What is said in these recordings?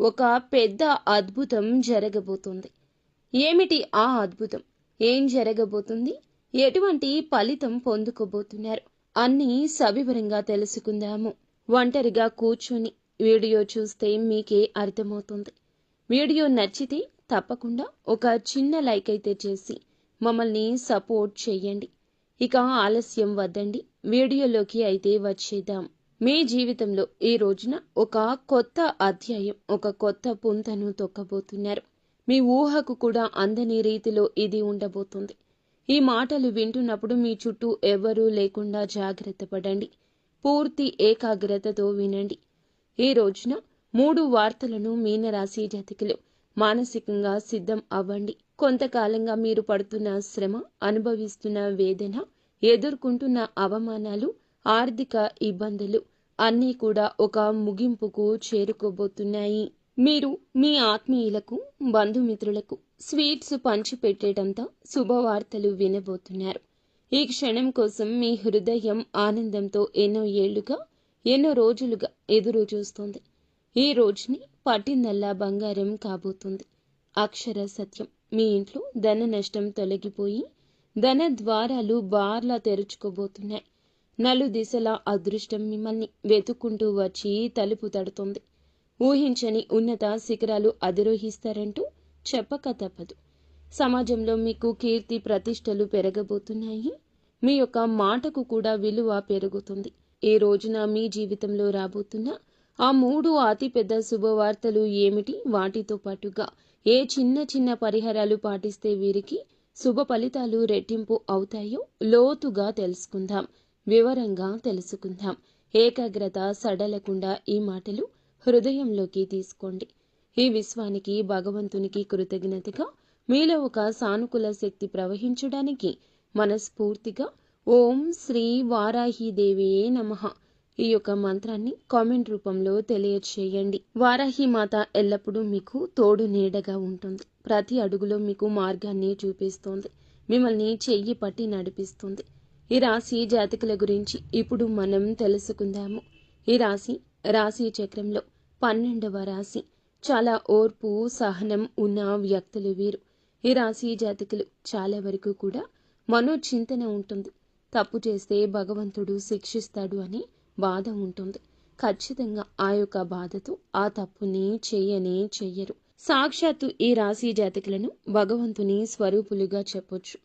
ఒక పెద్ద అద్భుతం జరగబోతుంది. ఏమిటి ఆ అద్భుతం? ఏం జరగబోతుంది? ఎటువంటి ఫలితం పొందుకోబోతున్నారు? అన్నీ సవివరంగా తెలుసుకుందాము. ఒంటరిగా కూర్చుని వీడియో చూస్తే మీకే అర్థమవుతుంది. వీడియో నచ్చితే తప్పకుండా ఒక చిన్న లైక్ అయితే చేసి మమ్మల్ని సపోర్ట్ చేయండి. ఇక ఆలస్యం వద్దండి, వీడియోలోకి అయితే వచ్చేద్దాం. మీ జీవితంలో ఈ రోజున ఒక కొత్త అధ్యాయం, ఒక కొత్త పుంతను తొక్కబోతున్నారు. మీ ఊహకు కూడా అందని రీతిలో ఇది ఉండబోతుంది. ఈ మాటలు వింటున్నప్పుడు మీ చుట్టూ ఎవ్వరూ లేకుండా జాగ్రత్త పడండి. పూర్తి ఏకాగ్రతతో వినండి. ఈ రోజున 3 వార్తలను మీనరాశి జాతకులు మానసికంగా సిద్ధం అవ్వండి. కొంతకాలంగా మీరు పడుతున్న శ్రమ, అనుభవిస్తున్న వేదన, ఎదుర్కొంటున్న అవమానాలు, ఆర్థిక ఇబ్బందులు అన్నీ కూడా ఒక ముగింపుకు చేరుకోబోతున్నాయి. మీరు మీ ఆత్మీయులకు, బంధుమిత్రులకు స్వీట్స్ పంచిపెట్టేటంత శుభవార్తలు వినబోతున్నారు. ఈ క్షణం కోసం మీ హృదయం ఆనందంతో ఎన్నో ఏళ్లుగా, ఎన్నో రోజులుగా ఎదురు చూస్తోంది. ఈ రోజుని పట్టిందల్లా బంగారం కాబోతుంది. అక్షర సత్యం, మీ ఇంట్లో ధన నష్టం తొలగిపోయి ధన ద్వారాలు బార్లా తెరుచుకోబోతున్నాయి. నలుదిశలా అదృష్టం మిమ్మల్ని వెతుక్కుంటూ వచ్చి తలుపు తడుతోంది. ఊహించని ఉన్నత శిఖరాలు అధిరోహిస్తారంటూ చెప్పక తప్పదు. సమాజంలో మీకు కీర్తి ప్రతిష్టలు పెరగబోతున్నాయి. మీ యొక్క మాటకు కూడా విలువ పెరుగుతుంది. ఈ రోజున మీ జీవితంలో రాబోతున్న ఆ 3 అతిపెద్ద శుభవార్తలు ఏమిటి? వాటితో పాటుగా ఏ చిన్న చిన్న పరిహారాలు పాటిస్తే వీరికి శుభ ఫలితాలు రెట్టింపు అవుతాయో లోతుగా తెలుసుకుందాం, వివరంగా తెలుసుకుందాం. ఏకాగ్రత సడలకుండా ఈ మాటలు హృదయంలోకి తీసుకోండి. ఈ విశ్వానికి, భగవంతునికి కృతజ్ఞతగా మీలో ఒక సానుకూల శక్తి ప్రవహించడానికి మనస్ఫూర్తిగా ఓం శ్రీ వారాహిదేవే నమః ఈ యొక్క మంత్రాన్ని కామెంట్ రూపంలో తెలియచేయండి. వారాహి మాత ఎల్లప్పుడూ మీకు తోడు నీడగా ఉంటుంది. ప్రతి అడుగులో మీకు మార్గాన్ని చూపిస్తోంది. మిమ్మల్ని చెయ్యి పట్టి నడిపిస్తుంది. ఈ రాశి జాతకుల గురించి ఇప్పుడు మనం తెలుసుకుందాము. ఈ రాశి చక్రంలో 12వ రాశి. చాలా ఓర్పు, సహనం ఉన్న వ్యక్తులు వీరు. ఈ రాశి జాతకులు చాలా వరకు కూడా మనోచింతన ఉంటుంది. తప్పు చేస్తే భగవంతుడు శిక్షిస్తాడు అని బాధ ఉంటుంది. ఖచ్చితంగా ఆ యొక్క బాధతో ఆ తప్పుని చెయ్యరు. సాక్షాత్తు ఈ రాశి జాతకులను భగవంతుని స్వరూపులుగా చెప్పొచ్చు.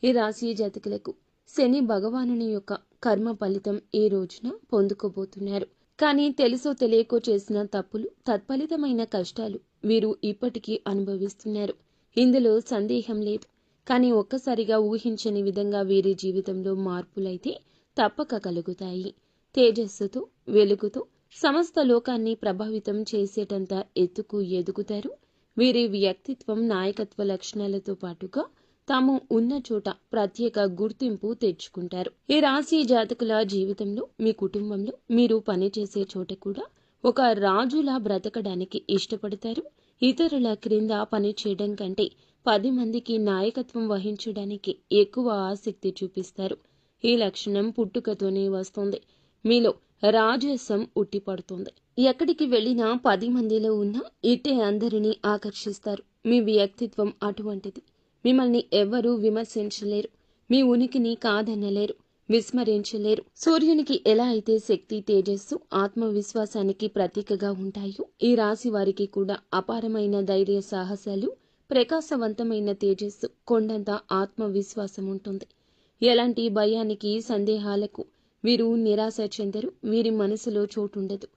ఈ రాశి జాతకులకు శని భగవానుని యొక్క కర్మ ఫలితం ఈ రోజున పొందుకోబోతున్నారు. కానీ తెలుసో తెలియకో చేసిన తప్పులు, తత్ఫలితమైన కష్టాలు వీరు ఇప్పటికీ అనుభవిస్తున్నారు. ఇందులో సందేహం లేదు. కానీ ఒక్కసారిగా ఊహించని విధంగా వీరి జీవితంలో మార్పులైతే తప్పక కలుగుతాయి. తేజస్సుతో, వెలుగుతో సమస్త లోకాన్ని ప్రభావితం చేసేటంత ఎత్తుకు ఎదుగుతారు. వీరి వ్యక్తిత్వం, నాయకత్వ లక్షణాలతో పాటుగా తాము ఉన్న చోట ప్రత్యేక గుర్తింపు తెచ్చుకుంటారు. ఈ రాశి జాతకుల జీవితంలో, మీ కుటుంబంలో, మీరు పనిచేసే చోట కూడా ఒక రాజులా బ్రతకడానికి ఇష్టపడతారు. ఇతరుల క్రింద పని చేయడం కంటే 10 మందికి నాయకత్వం వహించడానికి ఎక్కువ ఆసక్తి చూపిస్తారు. ఈ లక్షణం పుట్టుకతోనే వస్తుంది. మీలో రాజసం ఉట్టిపడుతుంది. ఎక్కడికి వెళ్ళినా 10 మందిలో ఉన్న ఇట్టే అందరినీ ఆకర్షిస్తారు. మీ వ్యక్తిత్వం అటువంటిది. మిమ్మల్ని ఎవ్వరూ విమర్శించలేరు. మీ ఉనికిని కాదనలేరు, విస్మరించలేరు. సూర్యునికి ఎలా అయితే శక్తి, తేజస్సు, ఆత్మవిశ్వాసానికి ప్రతీకగా ఉంటాయో ఈ రాశి వారికి కూడా అపారమైన ధైర్య సాహసాలు, ప్రకాశవంతమైన తేజస్సు, కొండంత ఆత్మవిశ్వాసం ఉంటుంది. ఎలాంటి భయానికి, సందేహాలకు వీరు నిరాశ చెందరు. వీరి మనసులో చోటుండదు.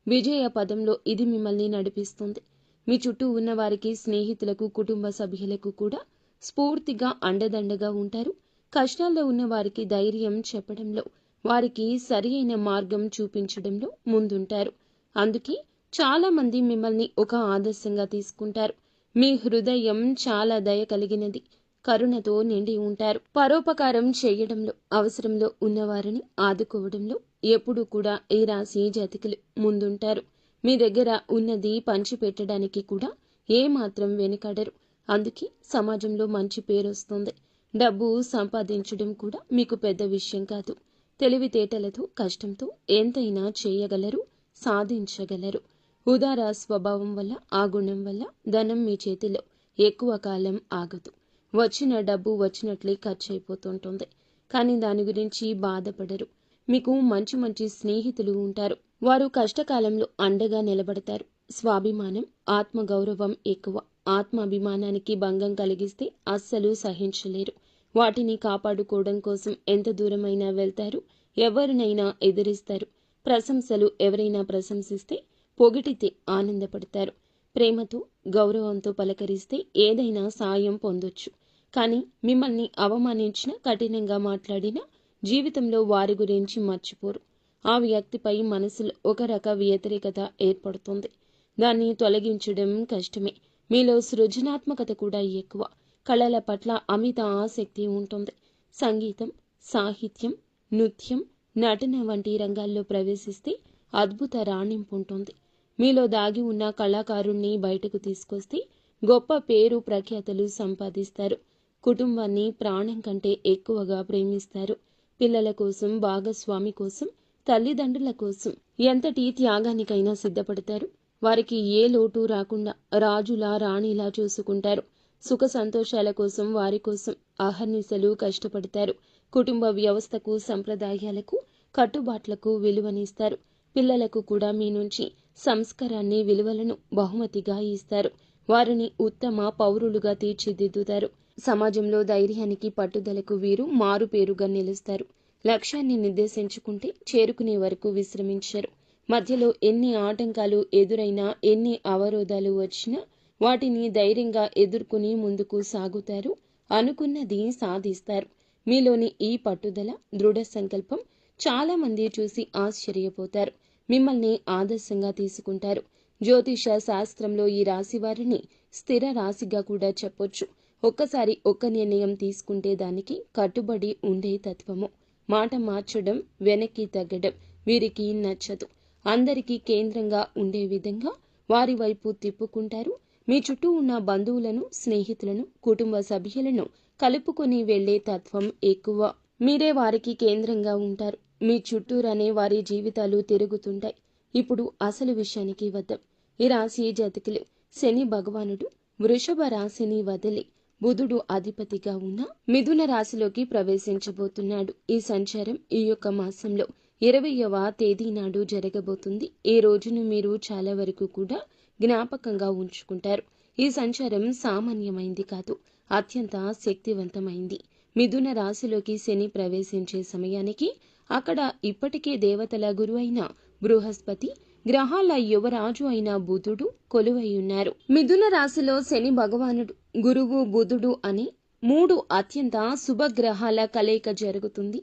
విజయ పదంలో ఇది మిమ్మల్ని నడిపిస్తుంది. మీ చుట్టూ ఉన్న వారికి, స్నేహితులకు, కుటుంబ సభ్యులకు కూడా స్ఫూర్తిగా అండదండగా ఉంటారు. కష్టాల్లో ఉన్న వారికి ధైర్యం చెప్పడంలో, వారికి సరి అయిన మార్గం చూపించడంలో ముందుంటారు. అందుకే చాలా మంది మిమ్మల్ని ఒక ఆదర్శంగా తీసుకుంటారు. మీ హృదయం చాలా దయ కలిగినది, కరుణతో నిండి ఉంటారు. పరోపకారం చేయడంలో, అవసరంలో ఉన్నవారిని ఆదుకోవడంలో ఎప్పుడూ కూడా ఈ రాశి జాతకులు ముందుంటారు. మీ దగ్గర ఉన్నది పంచిపెట్టడానికి కూడా ఏమాత్రం వెనుకాడరు. అందుకే సమాజంలో మంచి పేరు వస్తుంది. డబ్బు సంపాదించడం కూడా మీకు పెద్ద విషయం కాదు. తెలివితేటలతో, కష్టంతో ఎంతైనా చేయగలరు, సాధించగలరు. ఉదార స్వభావం వల్ల, ఆ గుణం వల్ల ధనం మీ చేతిలో ఎక్కువ కాలం ఆగదు. వచ్చిన డబ్బు వచ్చినట్లే ఖర్చు అయిపోతుంటుంది. కానీ దాని గురించి బాధపడరు. మీకు మంచి మంచి స్నేహితులు ఉంటారు. వారు కష్టకాలంలో అండగా నిలబడతారు. స్వాభిమానం, ఆత్మగౌరవం ఎక్కువ. ఆత్మాభిమానానికి భంగం కలిగిస్తే అస్సలు సహించలేరు. వాటిని కాపాడుకోవడం కోసం ఎంత దూరమైనా వెళ్తారు. ఎవరినైనా ఎదిరిస్తారు. ప్రశంసలు ఎవరైనా ప్రశంసిస్తే, పొగిడితే ఆనందపడతారు. ప్రేమతో, గౌరవంతో పలకరిస్తే ఏదైనా సాయం పొందొచ్చు. కానీ మిమ్మల్ని అవమానించినా, కఠినంగా మాట్లాడినా జీవితంలో వారి గురించి మర్చిపోరు. ఆ వ్యక్తిపై మనసులో ఒక రక వ్యతిరేకత ఏర్పడుతుంది. దాన్ని తొలగించడం కష్టమే. మీలో సృజనాత్మకత కూడా ఎక్కువ. కళల పట్ల అమిత ఆసక్తి ఉంటుంది. సంగీతం, సాహిత్యం, నృత్యం, నటన వంటి రంగాల్లో ప్రవేశిస్తే అద్భుత రాణింపు ఉంటుంది. మీలో దాగి ఉన్న కళాకారుణ్ణి బయటకు తీసుకొస్తే గొప్ప పేరు ప్రఖ్యాతలు సంపాదిస్తారు. కుటుంబాన్ని ప్రాణం కంటే ఎక్కువగా ప్రేమిస్తారు. పిల్లల కోసం, భాగస్వామి కోసం, తల్లిదండ్రుల కోసం ఎంతటి త్యాగానికైనా సిద్ధపడతారు. వారికి ఏ లోటు రాకుండా రాజులా, రాణిలా చూసుకుంటారు. సుఖ సంతోషాల కోసం, వారి కోసం అహర్నిశలు కష్టపడతారు. కుటుంబ వ్యవస్థకు, సంప్రదాయాలకు, కట్టుబాట్లకు విలువనిస్తారు. పిల్లలకు కూడా మీ నుంచి సంస్కారాన్ని, విలువలను బహుమతిగా ఇస్తారు. వారిని ఉత్తమ పౌరులుగా తీర్చిదిద్దుతారు. సమాజంలో ధైర్యానికి, పట్టుదలకు వీరు మారుపేరుగా నిలుస్తారు. లక్ష్యాన్ని నిర్దేశించుకుంటే చేరుకునే వరకు విశ్రమించరు. మధ్యలో ఎన్ని ఆటంకాలు ఎదురైనా, ఎన్ని అవరోధాలు వచ్చినా వాటిని ధైర్యంగా ఎదుర్కొని ముందుకు సాగుతారు. అనుకున్నది సాధిస్తారు. మీలోని ఈ పట్టుదల, దృఢ సంకల్పం చాలా మంది చూసి ఆశ్చర్యపోతారు. మిమ్మల్ని ఆదర్శంగా తీసుకుంటారు. జ్యోతిష శాస్త్రంలో ఈ రాశి వారిని స్థిర రాశిగా కూడా చెప్పొచ్చు. ఒక్కసారి ఒక్క నిర్ణయం తీసుకుంటే దానికి కట్టుబడి ఉండే తత్వము. మాట మార్చడం, వెనక్కి తగ్గడం వీరికి నచ్చదు. అందరికీ కేంద్రంగా ఉండే విధంగా వారి వైపు తిప్పుకుంటారు. మీ చుట్టూ ఉన్న బంధువులను, స్నేహితులను, కుటుంబ సభ్యులను కలుపుకొని వెళ్లే తత్వం ఎక్కువ. మీరే వారికి కేంద్రంగా ఉంటారు. మీ చుట్టూరనే వారి జీవితాలు తిరుగుతుంటాయి. ఇప్పుడు అసలు విషయానికి వద్దాం. ఈ రాశి జాతకులు శని భగవానుడు వృషభ రాశిని వదిలి బుధుడు అధిపతిగా ఉన్న మిథున రాశిలోకి ప్రవేశించబోతున్నాడు. ఈ సంచారం ఈ యొక్క మాసంలో 20వ తేదీ నాడు జరగబోతుంది. ఈ రోజును మీరు చాలా వరకు కూడా జ్ఞాపకంగా ఉంచుకుంటారు. ఈ సంచారం సామాన్యమైంది కాదు, అత్యంత శక్తివంతమైంది. మిథున రాశిలోకి శని ప్రవేశించే సమయానికి అక్కడ ఇప్పటికే దేవతల గురు అయిన బృహస్పతి, గ్రహాల యువరాజు అయిన బుధుడు కొలువై ఉన్నారు. మిథున రాశిలో శని భగవానుడు, గురువు, బుధుడు అని 3 అత్యంత శుభగ్రహాల కలయిక జరుగుతుంది.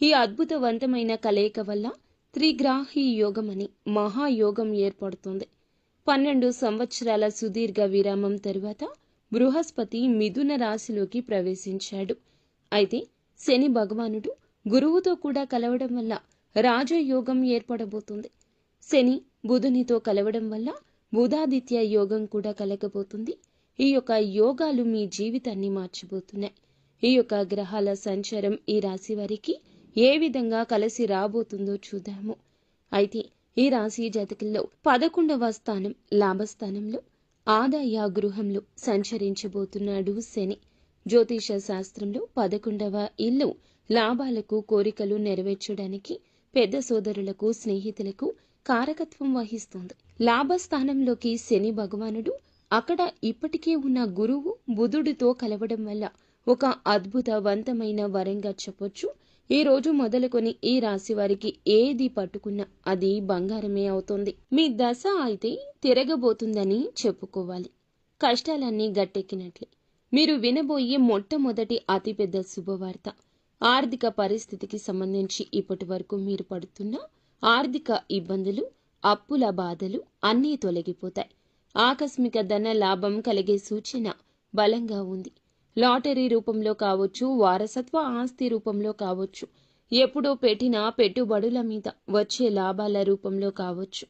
ఈ అద్భుతవంతమైన కలయిక వల్ల త్రిగ్రాహి యోగం అని మహాయోగం ఏర్పడుతుంది. 12 సంవత్సరాల సుదీర్ఘ విరామం తరువాత బృహస్పతి మిథున రాశిలోకి ప్రవేశించాడు. అయితే శని భగవానుడు గురువుతో కూడా కలవడం వల్ల రాజయోగం ఏర్పడబోతుంది. శని బుధునితో కలవడం వల్ల బుధాదిత్య యోగం కూడా కలగబోతుంది. ఈ యొక్క యోగాలు మీ జీవితాన్ని మార్చబోతున్నాయి. ఈ యొక్క గ్రహాల సంచారం ఈ రాశి వారికి ఏ విధంగా కలిసి రాబోతుందో చూద్దాము. అయితే ఈ రాశి జాతకుల్లో 11వ స్థానం లాభస్థానంలో ఆదాయ గృహంలో సంచరించబోతున్నాడు శని. జ్యోతిష శాస్త్రంలో 11వ ఇల్లు లాభాలకు, కోరికలు నెరవేర్చడానికి, పెద్ద సోదరులకు, స్నేహితులకు కారకత్వం వహిస్తుంది. లాభస్థానంలోకి శని భగవానుడు అక్కడ ఇప్పటికే ఉన్న గురువు, బుధుడితో కలవడం వల్ల ఒక అద్భుతవంతమైన వరంగా చెప్పొచ్చు. ఈ రోజు మొదలుకొని ఈ రాశి వారికి ఏది పట్టుకున్నా అది బంగారమే అవుతుంది. మీ దశ అయితే తిరగబోతుందని చెప్పుకోవాలి. కష్టాలన్నీ గట్టెక్కినట్లే. మీరు వినబోయే మొట్టమొదటి అతిపెద్ద శుభవార్త. ఆర్థిక పరిస్థితికి సంబంధించి ఇప్పటి వరకు మీరు పడుతున్న ఆర్థిక ఇబ్బందులు, అప్పుల బాధలు అన్నీ తొలగిపోతాయి. ఆకస్మిక ధన లాభం కలిగే సూచన బలంగా ఉంది. లాటరీ రూపంలో కావచ్చు, వారసత్వ ఆస్తి రూపంలో కావచ్చు, ఎప్పుడో పెట్టిన పెట్టుబడుల మీద వచ్చే లాభాల రూపంలో కావచ్చు,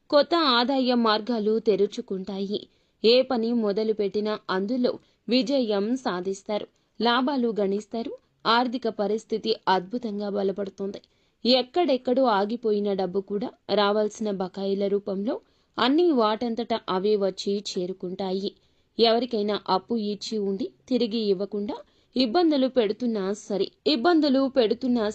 కొత్త ఆదాయ మార్గాలు తెరుచుకుంటాయి. ఏ పని మొదలు పెట్టినా అందులో విజయం సాధిస్తారు, లాభాలు గణిస్తారు. ఆర్థిక పరిస్థితి అద్భుతంగా బలపడుతుంది. ఎక్కడెక్కడో ఆగిపోయిన డబ్బు కూడా రావాల్సిన బకాయిల రూపంలో అన్నీ వాటంతట అవే వచ్చి చేరుకుంటాయి. ఎవరికైనా అప్పు ఇచ్చి ఉండి తిరిగి ఇవ్వకుండా ఇబ్బందులు పెడుతున్నా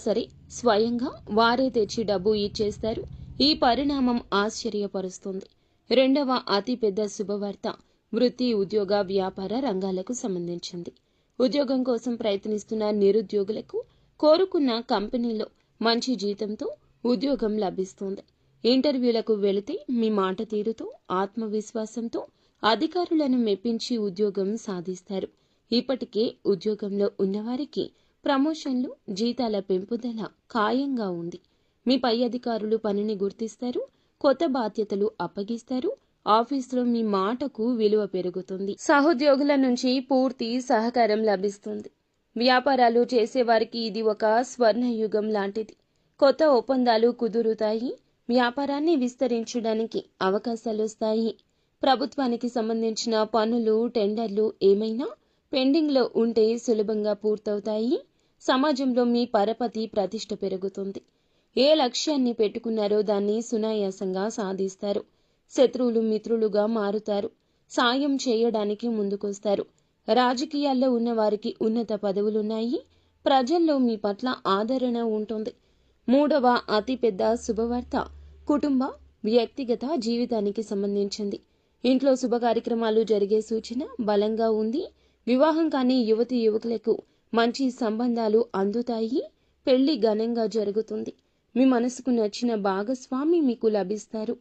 సరే స్వయంగా వారే తెచ్చి డబ్బు ఇచ్చేస్తారు. ఈ పరిణామం ఆశ్చర్యపరుస్తుంది. రెండవ అతిపెద్ద శుభవార్త వృత్తి, ఉద్యోగ, వ్యాపార రంగాలకు సంబంధించింది. ఉద్యోగం కోసం ప్రయత్నిస్తున్న నిరుద్యోగులకు కోరుకున్న కంపెనీలో మంచి జీతంతో ఉద్యోగం లభిస్తుంది. ఇంటర్వ్యూలకు వెళితే మీ మాట తీరుతో, ఆత్మవిశ్వాసంతో అధికారులను మెప్పించి ఉద్యోగం సాధిస్తారు. ఇప్పటికే ఉద్యోగంలో ఉన్నవారికి ప్రమోషన్లు, జీతాల పెంపుదల ఖాయంగా ఉంది. మీ పై అధికారులు పనిని గుర్తిస్తారు, కొత్త బాధ్యతలు అప్పగిస్తారు. ఆఫీసులో మీ మాటకు విలువ పెరుగుతుంది. సహోద్యోగుల నుంచి పూర్తి సహకారం లభిస్తుంది. వ్యాపారాలు చేసేవారికి ఇది ఒక స్వర్ణయుగం లాంటిది. కొత్త ఒప్పందాలు కుదురుతాయి. వ్యాపారాన్ని విస్తరించడానికి అవకాశాలు వస్తాయి. ప్రభుత్వానికి సంబంధించిన పనులు, టెండర్లు ఏమైనా పెండింగ్లో ఉంటే సులభంగా పూర్తవుతాయి. సమాజంలో మీ పరపతి, ప్రతిష్ట పెరుగుతుంది. ఏ లక్ష్యాన్ని పెట్టుకున్నారో దాన్ని సునాయాసంగా సాధిస్తారు. శత్రువులు మిత్రులుగా మారుతారు. సాయం చేయడానికి ముందుకొస్తారు. రాజకీయాల్లో ఉన్నవారికి ఉన్నత పదవులున్నాయి. ప్రజల్లో మీ పట్ల ఆదరణ ఉంటుంది. మూడవ అతిపెద్ద శుభవార్త కుటుంబ, వ్యక్తిగత జీవితానికి సంబంధించింది. ఇంట్లో శుభ కార్యక్రమాలు జరిగే సూచన బలంగా ఉంది. వివాహం కాని యువతీ యువకులకు మంచి సంబంధాలు అందుతాయి. పెళ్లి ఘనంగా జరుగుతుంది. మీ మనసుకు నచ్చిన భాగస్వామి మీకు లభిస్తారు.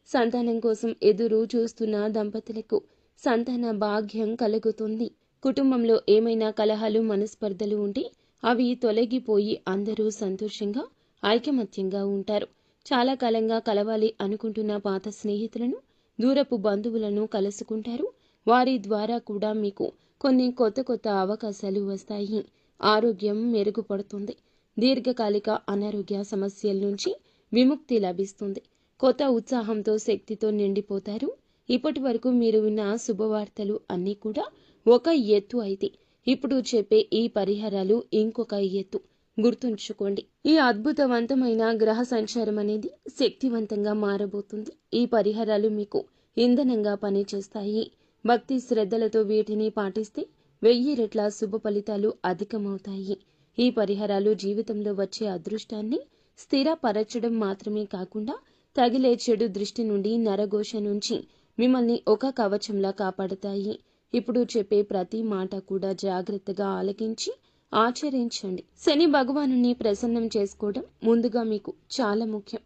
సంతానం కోసం ఎదురు చూస్తున్న దంపతులకు సంతాన భాగ్యం కలుగుతుంది. కుటుంబంలో ఏమైనా కలహాలు, మనస్పర్ధలు ఉంటే అవి తొలగిపోయి అందరూ సంతోషంగా, ఐకమత్యంగా ఉంటారు. చాలా కాలంగా కలవాలి అనుకుంటున్న పాత స్నేహితులను, దూరపు బంధువులను కలుసుకుంటారు. వారి ద్వారా కూడా మీకు కొన్ని కొత్త అవకాశాలు వస్తాయి. ఆరోగ్యం మెరుగుపడుతుంది. దీర్ఘకాలిక అనారోగ్య సమస్యల నుంచి విముక్తి లభిస్తుంది. కొత్త ఉత్సాహంతో, శక్తితో నిండిపోతారు. ఇప్పటి వరకు మీరు విన్న శుభవార్తలు అన్నీ కూడా ఒక ఎత్తు అయితే, ఇప్పుడు చెప్పే ఈ పరిహారాలు ఇంకొక ఎత్తు. గుర్తుంచుకోండి, ఈ అద్భుతవంతమైన గ్రహ సంచారం అనేది శక్తివంతంగా మారబోతుంది. ఈ పరిహారాలు మీకు ఇంధనంగా పనిచేస్తాయి. భక్తి శ్రద్ధలతో వీటిని పాటిస్తే 1000 రెట్ల శుభ ఫలితాలు అధికమవుతాయి. ఈ పరిహారాలు జీవితంలో వచ్చే అదృష్టాన్ని స్థిరపరచడం మాత్రమే కాకుండా తగిలే చెడు దృష్టి నుండి, నరఘోష నుంచి మిమ్మల్ని ఒక కవచంలా కాపాడతాయి. ఇప్పుడు చెప్పే ప్రతి మాట కూడా జాగ్రత్తగా ఆలకించి ఆచరించండి. శని భగవానుని ప్రసన్నం చేసుకోవడం ముందుగా మీకు చాలా ముఖ్యం.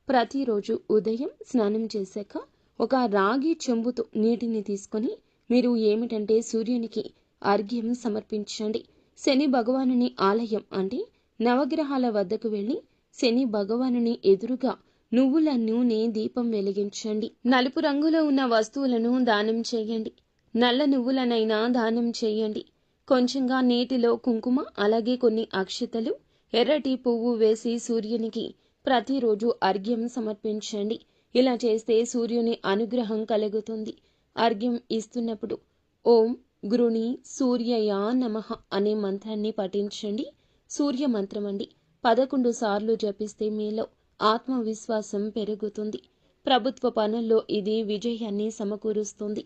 ప్రతిరోజు ఉదయం స్నానం చేశాక ఒక రాగి చెంబుతో నీటిని తీసుకొని మీరు ఏమిటంటే సూర్యునికి అర్ఘ్యం సమర్పించండి. శని భగవానుని ఆలయం అంటే నవగ్రహాల వద్దకు వెళ్లి శని భగవానుని ఎదురుగా నువ్వుల నూనె దీపం వెలిగించండి. నలుపు రంగులో ఉన్న వస్తువులను దానం చేయండి. నల్ల నువ్వులనైనా దానం చేయండి. కొంచెంగా నీటిలో కుంకుమ, అలాగే కొన్ని అక్షతలు, ఎర్రటి పువ్వు వేసి సూర్యునికి ప్రతిరోజు అర్ఘ్యం సమర్పించండి. ఇలా చేస్తే సూర్యుని అనుగ్రహం కలుగుతుంది. అర్ఘ్యం ఇస్తున్నప్పుడు ఓం గృణి సూర్యయ నమః అనే మంత్రాన్ని పఠించండి. సూర్య మంత్రం అండి. 11 సార్లు జపిస్తే మీలో ఆత్మవిశ్వాసం పెరుగుతుంది. ప్రభుత్వ పనుల్లో ఇది విజయాన్ని సమకూరుస్తుంది.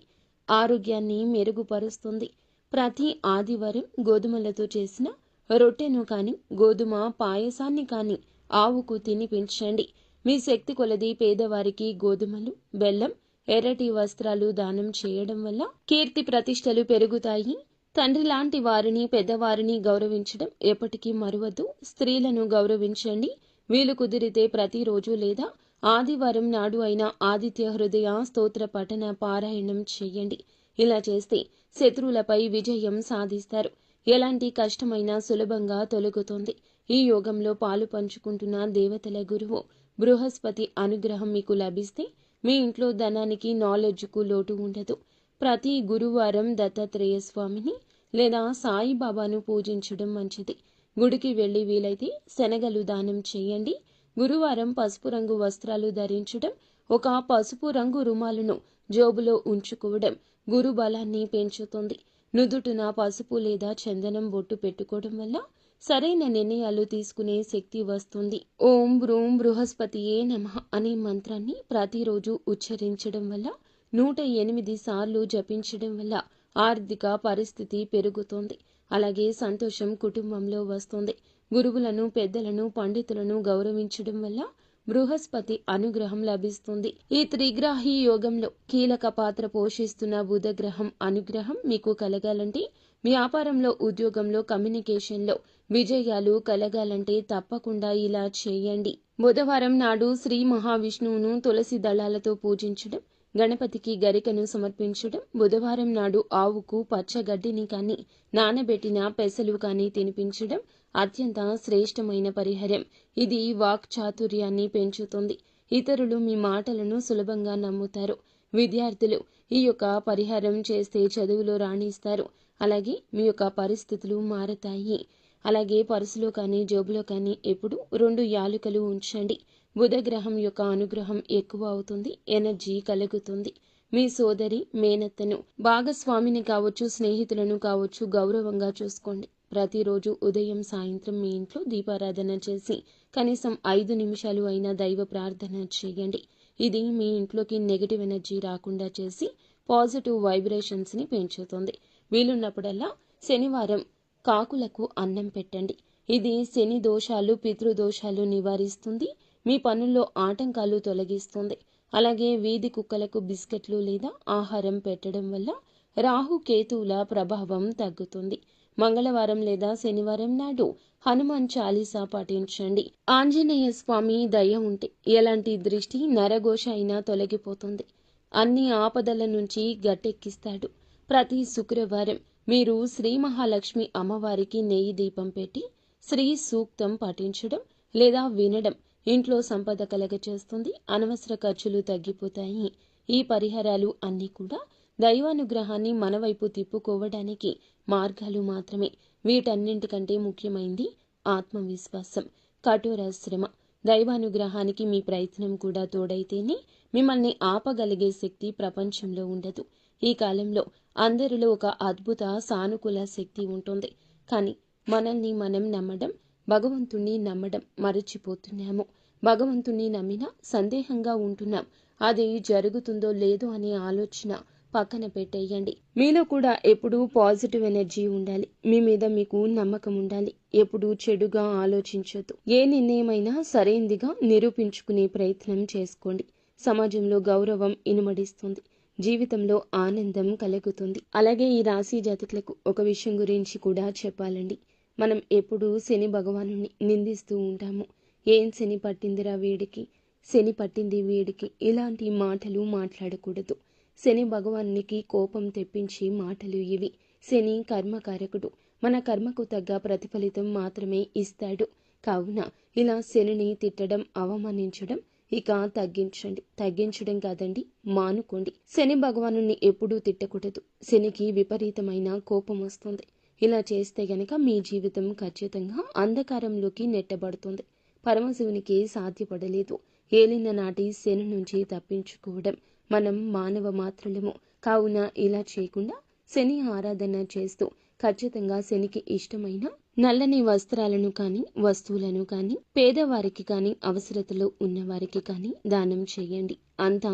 ఆరోగ్యాన్ని మెరుగుపరుస్తుంది. ప్రతి ఆదివారం గోధుమలతో చేసిన రొట్టెను కాని, గోధుమ పాయసాన్ని కాని ఆవుకు తినిపించండి. మీ శక్తి కొలది పేదవారికి గోధుమలు, బెల్లం, ఎర్రటి వస్త్రాలు దానం చేయడం వల్ల కీర్తి ప్రతిష్టలు పెరుగుతాయి. తండ్రి లాంటి వారిని, పెద్దవారిని గౌరవించడం ఎప్పటికీ మరువద్దు. స్త్రీలను గౌరవించండి. వీలు కుదిరితే ప్రతిరోజు లేదా ఆదివారం నాడు అయినా ఆదిత్య హృదయ స్తోత్ర పఠన పారాయణం చేయండి. ఇలా చేస్తే శత్రువులపై విజయం సాధిస్తారు. ఎలాంటి కష్టమైనా సులభంగా తొలగుతుంది. ఈ యోగంలో పాలు పంచుకుంటున్న దేవతల గురువు బృహస్పతి అనుగ్రహం మీకు లభిస్తే మీ ఇంట్లో ధనానికి, నాలెడ్జ్కు లోటు ఉండదు. ప్రతి గురువారం దత్తాత్రేయ స్వామిని లేదా సాయిబాబాను పూజించడం మంచిది. గుడికి వెళ్లి వీలైతే శనగలు దానం చేయండి. గురువారం పసుపు రంగు వస్త్రాలు ధరించడం, ఒక పసుపు రంగు రుమాలును జోబులో ఉంచుకోవడం గురు బలాన్ని పెంచుతుంది. నుదుటిన పసుపు లేదా చందనం బొట్టు పెట్టుకోవడం వల్ల సరైన నిర్ణయాలు తీసుకునే శక్తి వస్తుంది. ఓం బ్రూం బృహస్పతియే నమః అనే మంత్రాన్ని ప్రతిరోజు ఉచ్చరించడం వల్ల 108 సార్లు జపించడం వల్ల ఆర్థిక పరిస్థితి పెరుగుతుంది. అలాగే సంతోషం కుటుంబంలో వస్తుంది. గురువులను, పెద్దలను, పండితులను గౌరవించడం వల్ల బృహస్పతి అనుగ్రహం లభిస్తుంది. ఈ త్రిగ్రాహి యోగంలో కీలక పాత్ర పోషిస్తున్న బుధగ్రహం అనుగ్రహం మీకు కలగాలంటే, వ్యాపారంలో, ఉద్యోగంలో, కమ్యూనికేషన్లో విజయాలు కలగాలంటే తప్పకుండా ఇలా చేయండి. బుధవారం నాడు శ్రీ మహావిష్ణువును తులసి దళాలతో పూజించడం, గణపతికి గరికను సమర్పించడం, బుధవారం నాడు ఆవుకు పచ్చగడ్డిని కానీ, నానబెట్టిన పెసలు కానీ తినిపించడం అత్యంత శ్రేష్టమైన పరిహారం. ఇది వాక్ చాతుర్యాన్ని పెంచుతుంది. ఇతరులు మీ మాటలను సులభంగా నమ్ముతారు. విద్యార్థులు ఈ యొక్క పరిహారం చేస్తే చదువులో రాణిస్తారు. అలాగే మీ యొక్క పరిస్థితులు మారతాయి. అలాగే పర్సులో కానీ, జేబులో కానీ ఎప్పుడు 2 యాలుకలు ఉంచండి. బుధగ్రహం యొక్క అనుగ్రహం ఎక్కువ అవుతుంది. ఎనర్జీ కలుగుతుంది. మీ సోదరి, మేనత్తను, భాగస్వామిని కావచ్చు, స్నేహితులను కావచ్చు గౌరవంగా చూసుకోండి. ప్రతిరోజు ఉదయం, సాయంత్రం మీ ఇంట్లో దీపారాధన చేసి కనీసం 5 నిమిషాలు అయినా దైవ ప్రార్థన చేయండి. ఇది మీ ఇంట్లోకి నెగటివ్ ఎనర్జీ రాకుండా చేసి పాజిటివ్ వైబ్రేషన్స్ని పెంచుతుంది. వీలున్నప్పుడల్లా శనివారం కాకులకు అన్నం పెట్టండి. ఇది శని దోషాలు, పితృదోషాలు నివారిస్తుంది. మీ పనుల్లో ఆటంకాలు తొలగిస్తుంది. అలాగే వీధి కుక్కలకు బిస్కెట్లు లేదా ఆహారం పెట్టడం వల్ల రాహు, కేతువుల ప్రభావం తగ్గుతుంది. మంగళవారం లేదా శనివారం నాడు హనుమాన్ చాలీసా పఠించండి. ఆంజనేయ స్వామి దయ ఉంటే ఎలాంటి దృష్టి, నరఘోష అయినా తొలగిపోతుంది. అన్ని ఆపదల నుంచి గట్టెక్కిస్తాడు. ప్రతి శుక్రవారం మీరు శ్రీ మహాలక్ష్మి అమ్మవారికి నెయ్యి దీపం పెట్టి శ్రీ సూక్తం పఠించడం లేదా వినడం ఇంట్లో సంపద కలగచేస్తుంది. అనవసర ఖర్చులు తగ్గిపోతాయి. ఈ పరిహారాలు అన్నీ కూడా దైవానుగ్రహాన్ని మన వైపు తిప్పుకోవడానికి మార్గాలు మాత్రమే. వీటన్నింటికంటే ముఖ్యమైంది ఆత్మవిశ్వాసం, కఠోర శ్రమ. దైవానుగ్రహానికి మీ ప్రయత్నం కూడా తోడైతేనే మిమ్మల్ని ఆపగలిగే శక్తి ప్రపంచంలో ఉండదు. ఈ కాలంలో అందరిలో ఒక అద్భుత సానుకూల శక్తి ఉంటుంది. కానీ మనల్ని మనం నమ్మడం, భగవంతుణ్ణి నమ్మడం మరచిపోతున్నాము. భగవంతుణ్ణి నమ్మినా సందేహంగా ఉంటున్నాం. అది జరుగుతుందో లేదో అనే ఆలోచన పక్కన పెట్టేయండి. మీలో కూడా ఎప్పుడూ పాజిటివ్ ఎనర్జీ ఉండాలి. మీ మీద మీకు నమ్మకం ఉండాలి. ఎప్పుడూ చెడుగా ఆలోచించొద్దు. ఏ నిర్ణయమైనా సరైందిగా నిరూపించుకునే ప్రయత్నం చేసుకోండి. సమాజంలో గౌరవం ఇనుమడిస్తుంది. జీవితంలో ఆనందం కలుగుతుంది. అలాగే ఈ రాశి జాతకులకు ఒక విషయం గురించి కూడా చెప్పాలండి. మనం ఎప్పుడూ శని భగవానుని నిందిస్తూ ఉంటాము. ఏం శని పట్టిందిరా వీడికి, శని పట్టింది వీడికి, ఇలాంటి మాటలు మాట్లాడకూడదు. శని భగవానునికి కోపం తెప్పించే మాటలు ఇవి. శని కర్మకారకుడు. మన కర్మకు తగ్గ ప్రతిఫలితం మాత్రమే ఇస్తాడు. కావున ఇలా శనిని తిట్టడం, అవమానించడం ఇక తగ్గించండి. తగ్గించడం కాదండి, మానుకోండి. శని భగవానుని ఎప్పుడూ తిట్టకూడదు. శనికి విపరీతమైన కోపం వస్తుంది. ఇలా చేస్తే గనక మీ జీవితం ఖచ్చితంగా అంధకారంలోకి నెట్టబడుతుంది. పరమశివునికి సాధ్యపడలేదు. ఏలిన నాటి శని నుంచి తప్పించుకోవడం. మనం మానవ మాత్రులము. కావున ఇలా చేయకుండా శని ఆరాధన చేస్తూ ఖచ్చితంగా శనికి ఇష్టమైన నల్లని వస్త్రాలను కానీ, వస్తువులను కానీ, పేదవారికి కానీ, అవసరతలో ఉన్నవారికి కానీ దానం చేయండి. అంతా